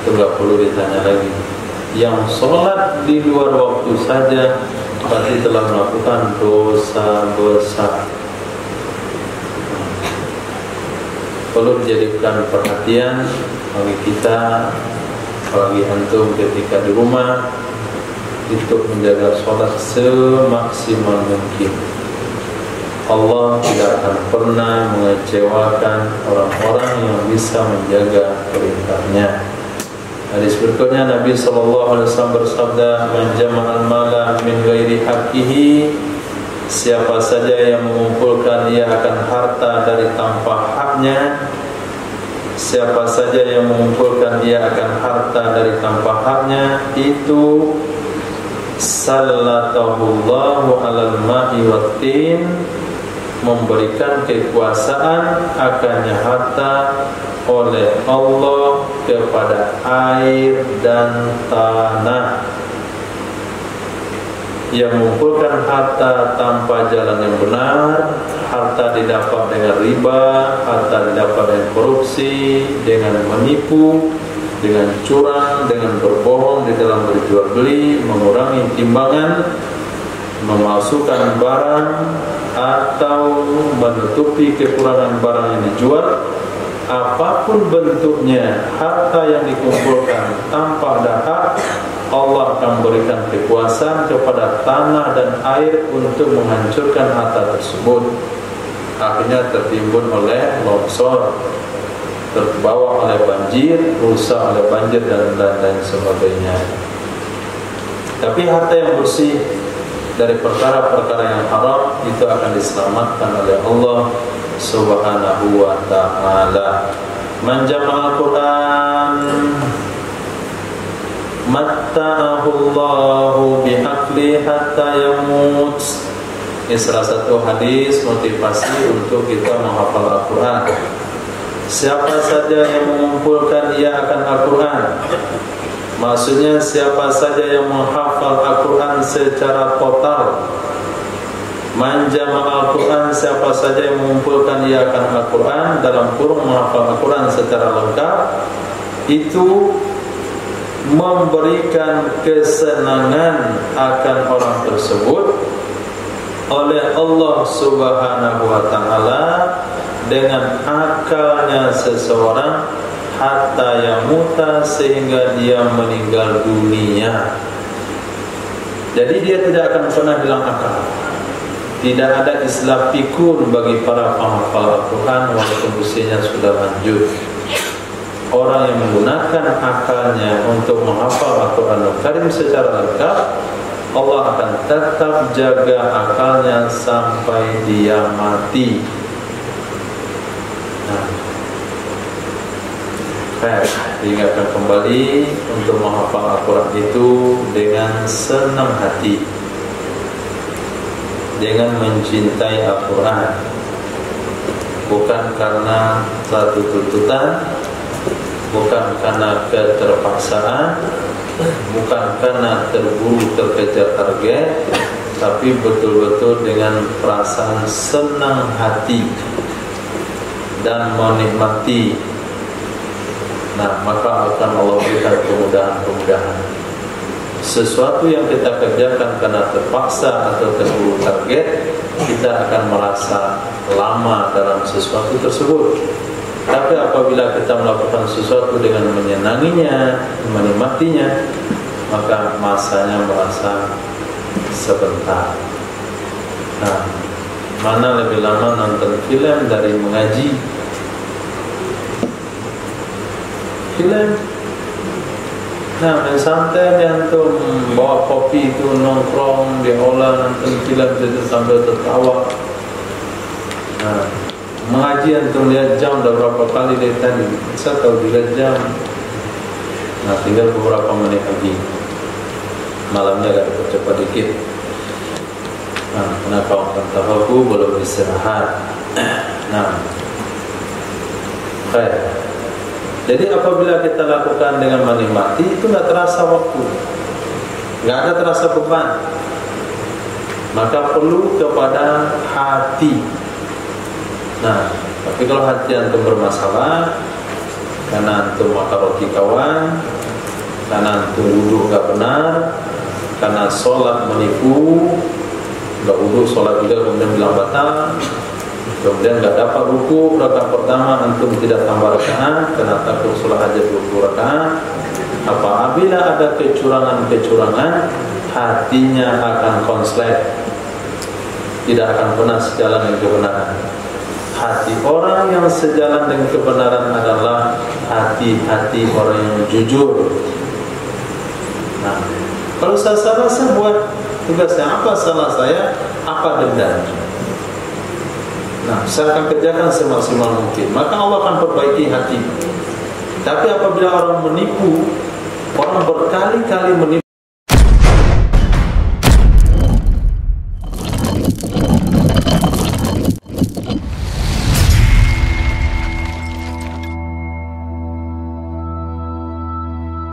Itu nggak perlu ditanya lagi. Yang sholat di luar waktu saja berarti telah melakukan dosa besar. Perlu dijadikan perhatian bagi kita, bagi antum ketika di rumah, untuk menjaga sholat semaksimal mungkin. Allah tidak akan pernah mengecewakan orang-orang yang bisa menjaga perintahnya. Hadis berikutnya Nabi SAW bersabda, "Man jama'al mala min ghairi haqqihi", siapa saja yang mengumpulkan ia akan harta dari tanpa haknya, siapa saja yang mengumpulkan ia akan harta dari tanpa haknya, itu sallatahullahu alal ma'i wattin, memberikan kekuasaan akannya harta oleh Allah kepada air dan tanah. Yang mengumpulkan harta tanpa jalan yang benar, harta didapat dengan riba, harta didapat dengan korupsi, dengan menipu, dengan curang, dengan berbohong di dalam berjual beli, mengurangi timbangan, memalsukan barang, atau menutupi kekurangan barang yang dijual. Apapun bentuknya harta yang dikumpulkan tanpa ada hak, Allah akan berikan kekuasaan kepada tanah dan air untuk menghancurkan harta tersebut. Akhirnya tertimbun oleh longsor, terbawa oleh banjir, rusak oleh banjir, dan lain sebagainya. Tapi harta yang bersih dari perkara-perkara yang haram itu akan diselamatkan oleh Allah Subhanahu wa ta'ala. Man jama'al Quran matta'ahullahu bihaqli hatta yamut. Ini salah satu hadis motivasi untuk kita menghafal Al-Quran. Siapa saja yang mengumpulkan ia akan Al-Quran, maksudnya siapa saja yang menghafal Al-Quran secara total. Man jama'al Quran, siapa saja yang mengumpulkan ia akan Al-Quran, dalam kurung menghafal Al-Quran secara lengkap, itu memberikan kesenangan akan orang tersebut oleh Allah Subhanahu wa ta'ala dengan akalnya seseorang hatta yamuta, sehingga dia meninggal dunia. Jadi dia tidak akan pernah hilang akal. Tidak ada istilah pikun bagi para penghafal Al-Quran walaupun usianya sudah lanjut. Orang yang menggunakan akalnya untuk menghafal Al-Quran Al-Karim secara lengkap, Allah akan tetap jaga akalnya sampai dia mati. Diingatkan kembali untuk menghafal Al-Quran itu dengan senang hati, dengan mencintai Al-Quran, bukan karena satu tuntutan, bukan karena keterpaksaan, bukan karena terburu terkejar target, tapi betul-betul dengan perasaan senang hati dan menikmati. Nah, maka akan Allah berikan kemudahan-kemudahan. Sesuatu yang kita kerjakan karena terpaksa atau terburu target, kita akan merasa lama dalam sesuatu tersebut. Tapi apabila kita melakukan sesuatu dengan menyenanginya, menikmatinya, maka masanya merasa sebentar. Nah, mana lebih lama nonton film dari mengaji? Film. Nah, main santai dia tuh bawa kopi itu nongkrong, diolah nonton film itu sambil tertawa. Nah, mengaji antum lihat jam dah berapa kali dari tadi? Saya tahu 3 jam. Nah, tinggal beberapa menit lagi. Malamnya agak cepat dikit. Nah, kenapa orang tafaku belum istirahat? Nah, baik. Jadi apabila kita lakukan dengan menikmati, itu tidak terasa waktu, tidak ada terasa beban. Maka perlu kepada hati. Nah, tapi kalau hati antum bermasalah, karena antum makan roti kawan, karena antum wudhu gak benar, karena sholat menipu, gak wudhu sholat juga kemudian bilang batal, kemudian gak dapat ruku rakaat pertama, antum tidak tambah rakaat karena takut sholat hajat 20 rakaat. Apabila ada kecurangan-kecurangan, hatinya akan konslet, tidak akan pernah sejalan dengan kebenaran. Hati orang yang sejalan dengan kebenaran adalah hati-hati orang yang jujur. Nah, kalau saya salah, saya buat tugasnya. Apa salah saya? Apa dendam? Nah, saya akan kerjakan semaksimal mungkin. Maka Allah akan perbaiki hati. Tapi apabila orang menipu, orang berkali-kali menipu,